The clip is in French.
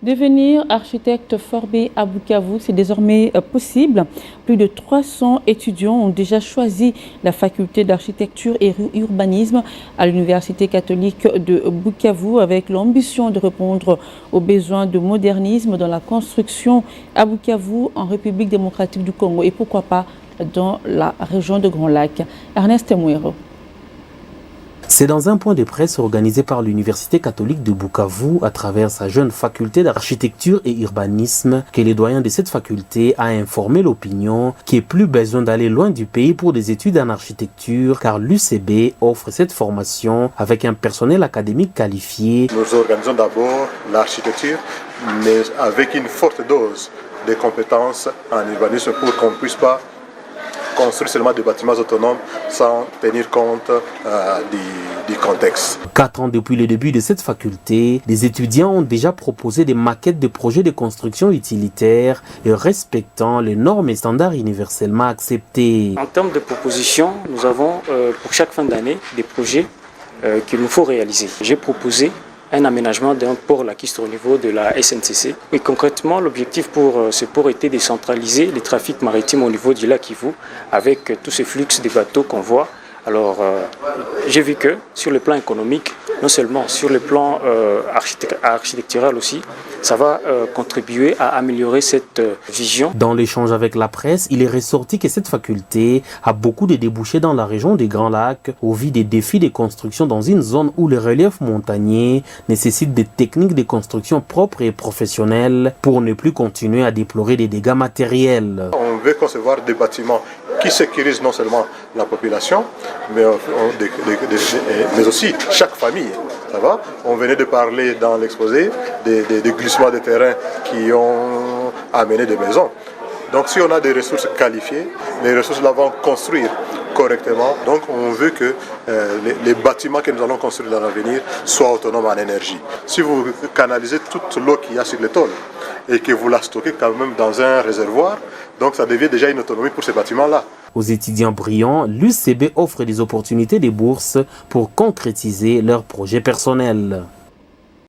Devenir architecte formé à Bukavu, c'est désormais possible. Plus de 300 étudiants ont déjà choisi la faculté d'architecture et urbanisme à l'Université catholique de Bukavu avec l'ambition de répondre aux besoins de modernisme dans la construction à Bukavu, en République démocratique du Congo et pourquoi pas dans la région de Grand Lac. Ernest Mouero. C'est dans un point de presse organisé par l'Université catholique de Bukavu à travers sa jeune faculté d'architecture et urbanisme que les doyens de cette faculté a informé l'opinion qu'il n'y a plus besoin d'aller loin du pays pour des études en architecture car l'UCB offre cette formation avec un personnel académique qualifié. Nous organisons d'abord l'architecture mais avec une forte dose de compétences en urbanisme pour qu'on ne puisse pas construire seulement des bâtiments autonomes sans tenir compte du contexte. 4 ans depuis le début de cette faculté, les étudiants ont déjà proposé des maquettes de projets de construction utilitaires et respectant les normes et standards universellement acceptés. En termes de propositions, nous avons pour chaque fin d'année des projets qu'il nous faut réaliser. J'ai proposé un aménagement d'un port lacustre au niveau de la SNCC. Et concrètement, l'objectif pour ce port était de centraliser les trafics maritimes au niveau du lac Kivu avec tous ces flux de bateaux qu'on voit. Alors, j'ai vu que sur le plan économique, non seulement sur le plan architectural aussi, ça va contribuer à améliorer cette vision. Dans l'échange avec la presse, il est ressorti que cette faculté a beaucoup de débouchés dans la région des Grands Lacs au vu des défis de construction dans une zone où le relief montagnier nécessite des techniques de construction propres et professionnelles pour ne plus continuer à déplorer des dégâts matériels. On veut concevoir des bâtiments qui sécurisent non seulement la population, mais aussi chaque famille. Ça va? On venait de parler dans l'exposé des glissements de terrain qui ont amené des maisons. Donc si on a des ressources qualifiées, les ressources là vont construire correctement. Donc on veut que les bâtiments que nous allons construire dans l'avenir soient autonomes en énergie. Si vous canalisez toute l'eau qu'il y a sur les tôles et que vous la stockez quand même dans un réservoir, donc ça devient déjà une autonomie pour ces bâtiments-là. Aux étudiants brillants, l'UCB offre des opportunités de bourse pour concrétiser leurs projets personnels.